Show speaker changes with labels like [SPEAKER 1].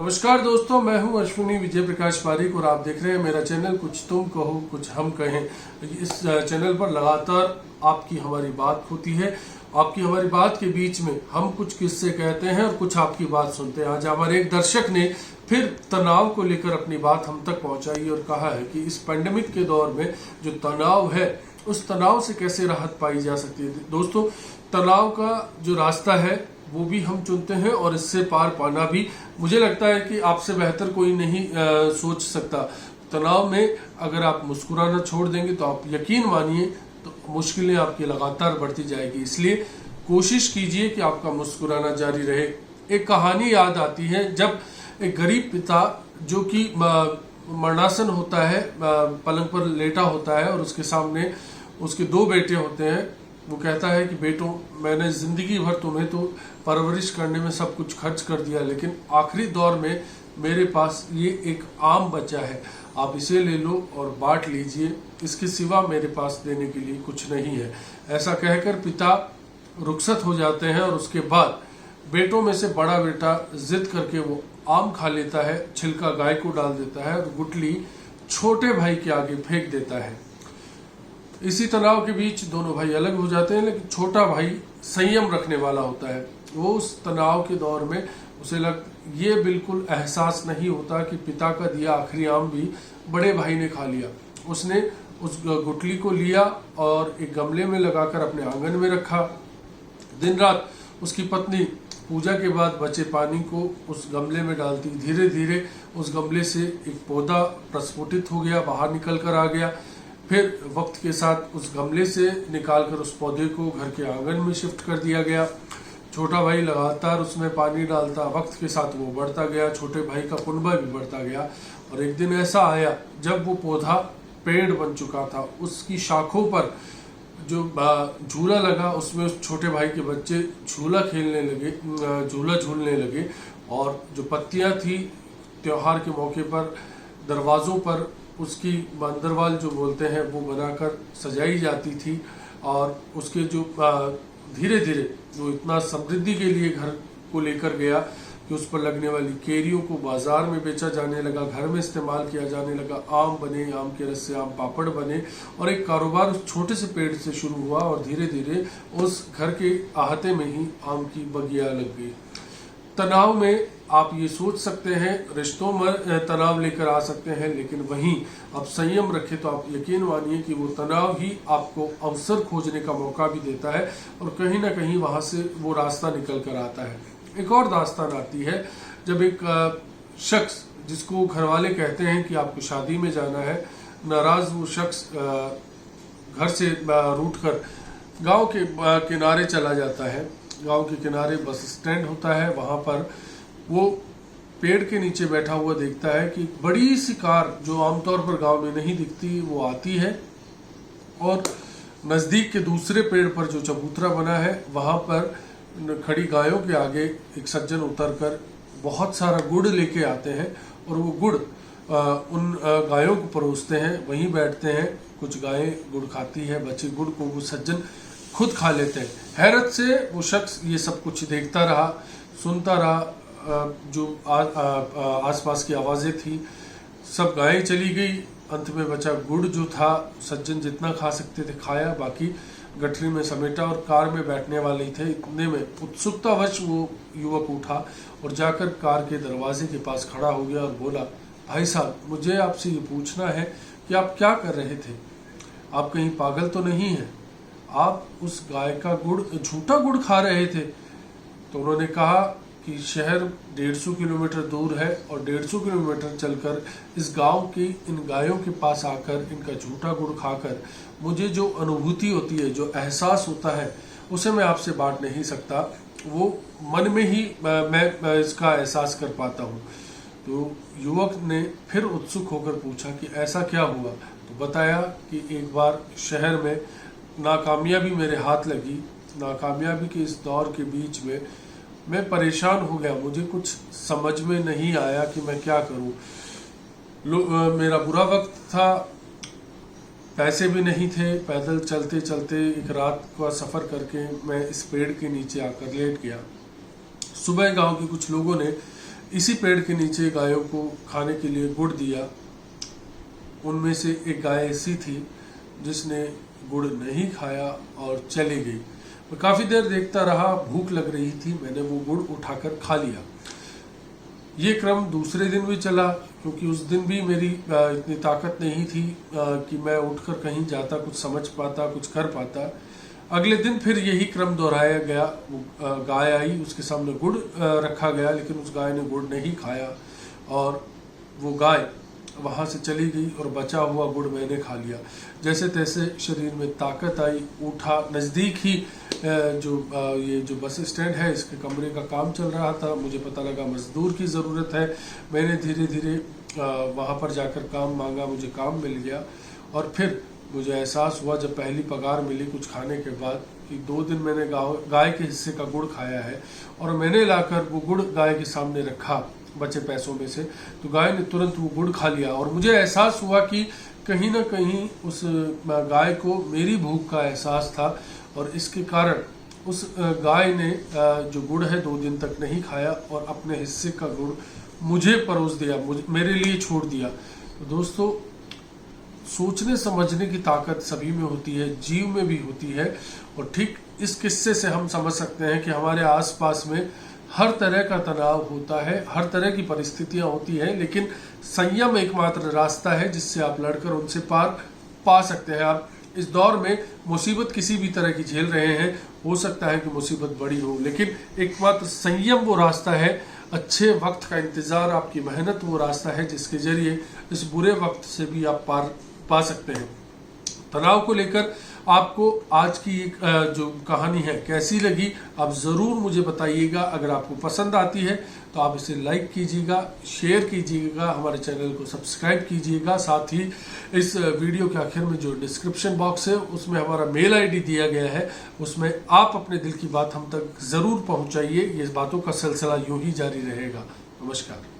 [SPEAKER 1] नमस्कार दोस्तों, मैं हूं अश्विनी विजय प्रकाश पारीक और आप देख रहे हैं मेरा चैनल कुछ तुम कहो कुछ हम कहें। इस चैनल पर लगातार आपकी हमारी बात होती है। आपकी हमारी बात के बीच में हम कुछ किस्से कहते हैं और कुछ आपकी बात सुनते हैं। आज हमारे एक दर्शक ने फिर तनाव को लेकर अपनी बात हम तक पहुंचाई और कहा है कि इस पेंडेमिक के दौर में जो तनाव है उस तनाव से कैसे राहत पाई जा सकती है। दोस्तों, तनाव का जो रास्ता है वो भी हम चुनते हैं और इससे पार पाना भी मुझे लगता है कि आपसे बेहतर कोई नहीं सोच सकता। तनाव में अगर आप मुस्कुराना छोड़ देंगे तो आप यकीन मानिए तो मुश्किलें आपकी लगातार बढ़ती जाएगी। इसलिए कोशिश कीजिए कि आपका मुस्कुराना जारी रहे। एक कहानी याद आती है जब एक गरीब पिता जो कि मरणासन होता है, पलंग पर लेटा होता है और उसके सामने उसके दो बेटे होते हैं। वो कहता है कि बेटों, मैंने जिंदगी भर तुम्हें तो परवरिश करने में सब कुछ खर्च कर दिया, लेकिन आखिरी दौर में मेरे पास ये एक आम बचा है, आप इसे ले लो और बांट लीजिए, इसके सिवा मेरे पास देने के लिए कुछ नहीं है। ऐसा कहकर पिता रुखसत हो जाते हैं और उसके बाद बेटों में से बड़ा बेटा जिद करके वो आम खा लेता है, छिलका गाय को डाल देता है और गुटली छोटे भाई के आगे फेंक देता है। इसी तनाव के बीच दोनों भाई अलग हो जाते हैं, लेकिन छोटा भाई संयम रखने वाला होता है। वो उस तनाव के दौर में उसे ये बिल्कुल एहसास नहीं होता कि पिता का दिया आखिरी आम भी बड़े भाई ने खा लिया। उसने उस गुटली को लिया और एक गमले में लगाकर अपने आंगन में रखा। दिन रात उसकी पत्नी पूजा के बाद बचे पानी को उस गमले में डालती। धीरे धीरे उस गमले से एक पौधा प्रस्फुटित हो गया, बाहर निकल कर आ गया। फिर वक्त के साथ उस गमले से निकालकर उस पौधे को घर के आंगन में शिफ्ट कर दिया गया। छोटा भाई लगातार उसमें पानी डालता, वक्त के साथ वो बढ़ता गया, छोटे भाई का कुनबा भी बढ़ता गया। और एक दिन ऐसा आया जब वो पौधा पेड़ बन चुका था। उसकी शाखों पर जो झूला लगा उसमें उस छोटे भाई के बच्चे झूला झूलने लगे और जो पत्तियां थी त्योहार के मौके पर दरवाजों पर उसकी बंदरवाल जो बोलते हैं वो बनाकर सजाई जाती थी। और उसके जो धीरे धीरे वो इतना समृद्धि के लिए घर को लेकर गया कि उस पर लगने वाली केरियों को बाजार में बेचा जाने लगा, घर में इस्तेमाल किया जाने लगा, आम बने, आम के रस से आम पापड़ बने और एक कारोबार उस छोटे से पेड़ से शुरू हुआ और धीरे धीरे उस घर के आहते में ही आम की बगिया लग गई। तनाव में आप ये सोच सकते हैं रिश्तों में तनाव लेकर आ सकते हैं, लेकिन वहीं आप संयम रखें तो आप यकीन मानिए कि वो तनाव ही आपको अवसर खोजने का मौका भी देता है और कहीं ना कहीं वहां से वो रास्ता निकल कर आता है। एक और दास्तान आती है जब एक शख्स जिसको घर वाले कहते हैं कि आपको शादी में जाना है, नाराज वो शख्स घर से रूठ कर गाँव के किनारे चला जाता है। गांव के किनारे बस स्टैंड होता है, वहां पर वो पेड़ के नीचे बैठा हुआ देखता है कि बड़ी सी कार जो आमतौर पर गांव में नहीं दिखती वो आती है और नजदीक के दूसरे पेड़ पर जो चबूतरा बना है वहां पर खड़ी गायों के आगे एक सज्जन उतरकर बहुत सारा गुड़ लेके आते हैं और वो गुड़ उन गायों को परोसते हैं, वहीं बैठते हैं। कुछ गायें गुड़ खाती है, बचे गुड़ को वो सज्जन खुद खा लेते हैं। हैरत से वो शख्स ये सब कुछ देखता रहा, सुनता रहा। जो आसपास की आवाज़ें थी सब गायें चली गई। अंत में बचा गुड़ जो था, सज्जन जितना खा सकते थे खाया, बाकी गठरी में समेटा और कार में बैठने वाले थे। इतने में उत्सुकतावश वो युवक उठा और जाकर कार के दरवाजे के पास खड़ा हो गया और बोला, भाई साहब, मुझे आपसे ये पूछना है कि आप क्या कर रहे थे? आप कहीं पागल तो नहीं हैं? आप उस गाय का गुड़, झूठा गुड़ खा रहे थे। तो उन्होंने कहा कि शहर 150 किलोमीटर दूर है और 150 किलोमीटर चलकर इस गांव की इन गायों के पास आकर इनका झूठा गुड़ खाकर मुझे जो अनुभूति होती है, जो एहसास होता है, उसे मैं आपसे बांट नहीं सकता। वो मन में ही मैं इसका एहसास कर पाता हूँ। तो युवक ने फिर उत्सुक होकर पूछा कि ऐसा क्या हुआ? तो बताया कि एक बार शहर में नाकामयाबी मेरे हाथ लगी। नाकामयाबी के इस दौर के बीच में मैं परेशान हो गया, मुझे कुछ समझ में नहीं आया कि मैं क्या करूं। मेरा बुरा वक्त था, पैसे भी नहीं थे। पैदल चलते चलते एक रात का सफ़र करके मैं इस पेड़ के नीचे आकर लेट गया। सुबह गांव के कुछ लोगों ने इसी पेड़ के नीचे गायों को खाने के लिए गुड़ दिया। उनमें से एक गाय ऐसी थी जिसने गुड़ नहीं खाया और चली गई। मैं काफ़ी देर देखता रहा, भूख लग रही थी, मैंने वो गुड़ उठाकर खा लिया। ये क्रम दूसरे दिन भी चला, क्योंकि उस दिन भी मेरी इतनी ताकत नहीं थी कि मैं उठकर कहीं जाता, कुछ समझ पाता, कुछ कर पाता। अगले दिन फिर यही क्रम दोहराया गया। वो गाय आई, उसके सामने गुड़ रखा गया, लेकिन उस गाय ने गुड़ नहीं खाया और वो गाय वहाँ से चली गई और बचा हुआ गुड़ मैंने खा लिया। जैसे तैसे शरीर में ताकत आई, उठा। नज़दीक ही ये जो बस स्टैंड है, इसके कमरे का काम चल रहा था। मुझे पता लगा मज़दूर की ज़रूरत है। मैंने धीरे धीरे वहाँ पर जाकर काम मांगा, मुझे काम मिल गया। और फिर मुझे एहसास हुआ जब पहली पगार मिली कुछ खाने के बाद कि 2 दिन मैंने गाय के हिस्से का गुड़ खाया है। और मैंने लाकर वो गुड़ गाय के सामने रखा बचे पैसों में से, तो गाय ने तुरंत वो गुड़ खा लिया। और मुझे एहसास हुआ कि कहीं ना कहीं उस गाय को मेरी भूख का एहसास था और इसके कारण उस गाय ने जो गुड़ है 2 दिन तक नहीं खाया और अपने हिस्से का गुड़ मुझे परोस दिया, मेरे लिए छोड़ दिया। तो दोस्तों, सोचने समझने की ताकत सभी में होती है, जीव में भी होती है। और ठीक इस किस्से से हम समझ सकते हैं कि हमारे आसपास में हर तरह का तनाव होता है, हर तरह की परिस्थितियां होती हैं, लेकिन संयम एकमात्र रास्ता है जिससे आप लड़कर उनसे पार पा सकते हैं। आप इस दौर में मुसीबत किसी भी तरह की झेल रहे हैं, हो सकता है कि मुसीबत बड़ी हो, लेकिन एकमात्र संयम वो रास्ता है, अच्छे वक्त का इंतज़ार, आपकी मेहनत वो रास्ता है जिसके जरिए इस बुरे वक्त से भी आप पार पा सकते हैं। तनाव को लेकर आपको आज की एक जो कहानी है कैसी लगी, आप ज़रूर मुझे बताइएगा। अगर आपको पसंद आती है तो आप इसे लाइक कीजिएगा, शेयर कीजिएगा, हमारे चैनल को सब्सक्राइब कीजिएगा। साथ ही इस वीडियो के आखिर में जो डिस्क्रिप्शन बॉक्स है उसमें हमारा मेल आईडी दिया गया है, उसमें आप अपने दिल की बात हम तक ज़रूर पहुंचाइए। ये बातों का सिलसिला यूं ही जारी रहेगा। नमस्कार।